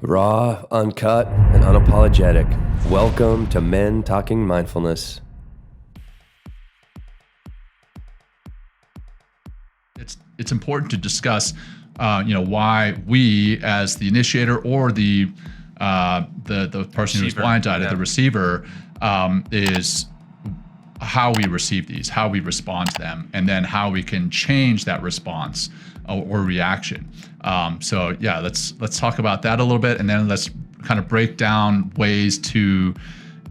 Raw, uncut, and unapologetic. Welcome to Men Talking Mindfulness. It's important to discuss, why we, as the initiator or the person who's blindsided, the receiver, is how we receive these, how we respond to them, and then how we can change that response or reaction. Let's talk about that a little bit, and then let's kind of break down ways to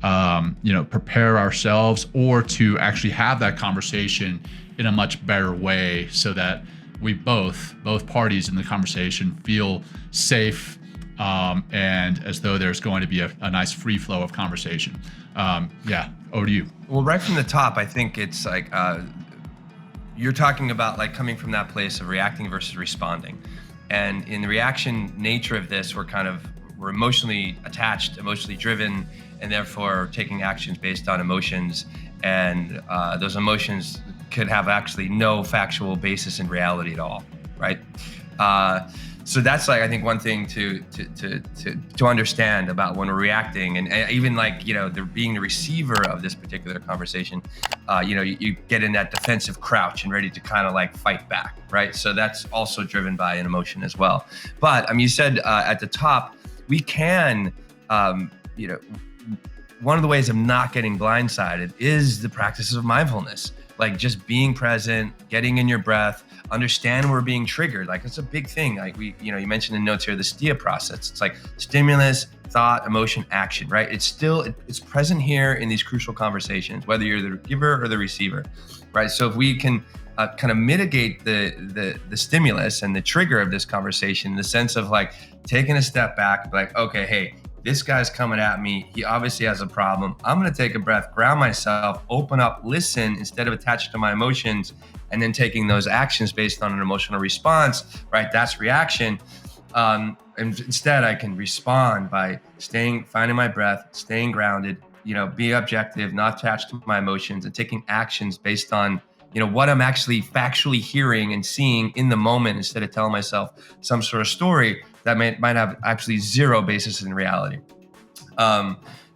prepare ourselves or to actually have that conversation in a much better way, so that we both parties in the conversation feel safe, and as though there's going to be a nice free flow of conversation. Over to you. Well, right from the top, I think it's like you're talking about like coming from that place of reacting versus responding. And in the reaction nature of this, we're emotionally attached, emotionally driven, and therefore taking actions based on emotions. And those emotions could have actually no factual basis in reality at all, right? So that's like, I think, one thing to understand about when we're reacting, and even like, being the receiver of this particular conversation, you get in that defensive crouch and ready to kind of like fight back, right? So that's also driven by an emotion as well. But you said at the top, we can, one of the ways of not getting blindsided is the practices of mindfulness. Like just being present, getting in your breath, understand we're being triggered. Like it's a big thing. Like you mentioned in notes here, the STIA process. It's like stimulus, thought, emotion, action, right? It's present here in these crucial conversations, whether you're the giver or the receiver, right? So if we can kind of mitigate the stimulus and the trigger of this conversation, in the sense of like taking a step back, like, okay, hey, this guy's coming at me. He obviously has a problem. I'm going to take a breath, ground myself, open up, listen instead of attached to my emotions, and then taking those actions based on an emotional response, right? That's reaction. And instead, I can respond by finding my breath, staying grounded, be objective, not attached to my emotions, and taking actions based on what I'm actually factually hearing and seeing in the moment, instead of telling myself some sort of story that might have actually zero basis in reality.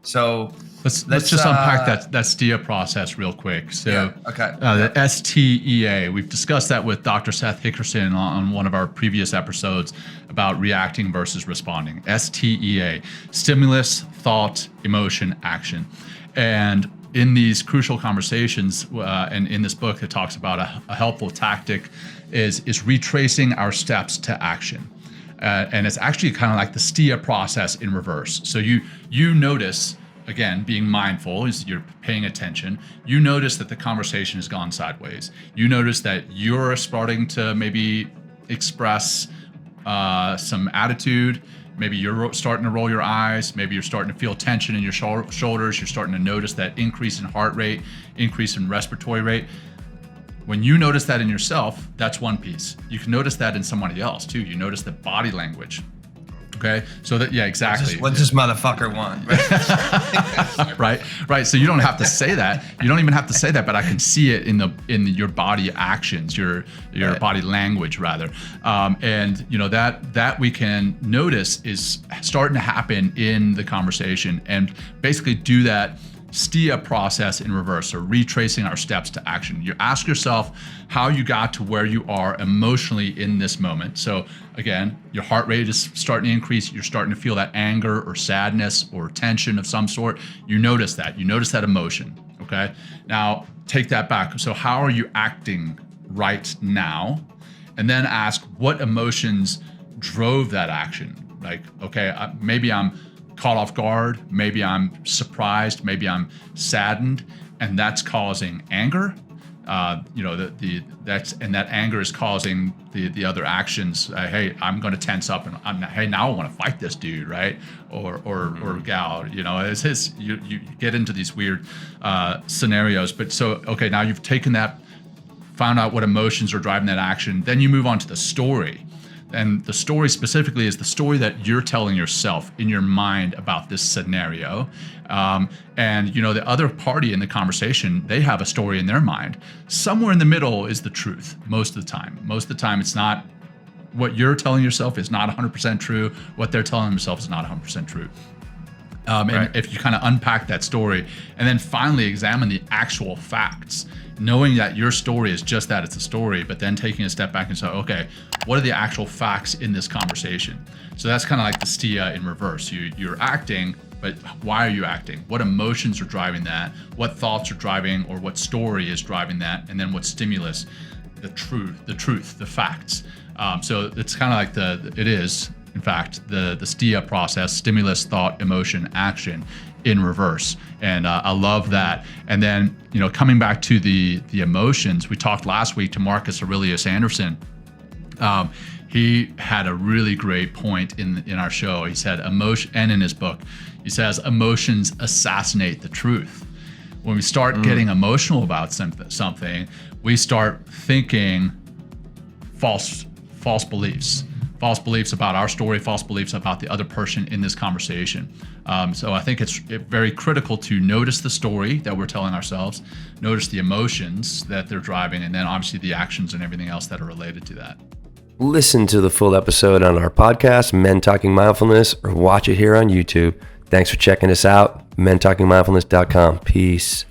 So let's just unpack that STIA process real quick. So the STEA, we've discussed that with Dr. Seth Hickerson on one of our previous episodes about reacting versus responding. STEA, stimulus, thought, emotion, action. And in these crucial conversations, and in this book, it talks about a helpful tactic is retracing our steps to action. And it's actually kind of like the STIA process in reverse. So you notice, again, being mindful is you're paying attention. You notice that the conversation has gone sideways. You notice that you're starting to maybe express some attitude. Maybe you're starting to roll your eyes. Maybe you're starting to feel tension in your shoulders. You're starting to notice that increase in heart rate, increase in respiratory rate. When you notice that in yourself, that's one piece. You can notice that in somebody else too. You notice the body language. Okay, so that, yeah, exactly. What's this motherfucker want? Right. So you don't have to say that. You don't even have to say that, but I can see it in your body actions, your body language rather, and that we can notice is starting to happen in the conversation, and basically do that STIA process in reverse, or retracing our steps to action. You ask yourself how you got to where you are emotionally in this moment. So again, your heart rate is starting to increase. You're starting to feel that anger or sadness or tension of some sort. You notice that emotion. Okay. Now take that back. So how are you acting right now? And then ask what emotions drove that action. Like, okay, maybe I'm caught off guard, maybe I'm surprised, maybe I'm saddened, and that's causing anger. That anger is causing the other actions. Hey, I'm going to tense up, and hey, now I want to fight this dude, right? Or gal. You get into these weird scenarios. But so okay, now you've taken that, found out what emotions are driving that action. Then you move on to the story. And the story specifically is the story that you're telling yourself in your mind about this scenario. And the other party in the conversation, they have a story in their mind. Somewhere in the middle is the truth most of the time. Most of the time it's not what you're telling yourself is not 100% true. What they're telling themselves is not 100% true. And if you kind of unpack that story and then finally examine the actual facts, knowing that your story is just that, it's a story, but then taking a step back and say, okay, what are the actual facts in this conversation? So that's kind of like the STIA in reverse. You're acting, but why are you acting? What emotions are driving that? What thoughts are driving, or what story is driving that? And then what stimulus? The truth, the facts. So it's kind of like it is, in fact, the STIA process: stimulus, thought, emotion, action, in reverse. And I love that. And then, coming back to the emotions, we talked last week to Marcus Aurelius Anderson. He had a really great point in our show. He said emotion, and in his book, he says emotions assassinate the truth. When we start getting emotional about something, we start thinking false beliefs about our story, false beliefs about the other person in this conversation. So I think it's very critical to notice the story that we're telling ourselves, notice the emotions that they're driving, and then obviously the actions and everything else that are related to that. Listen to the full episode on our podcast, Men Talking Mindfulness, or watch it here on YouTube. Thanks for checking us out. mentalkingmindfulness.com. Peace.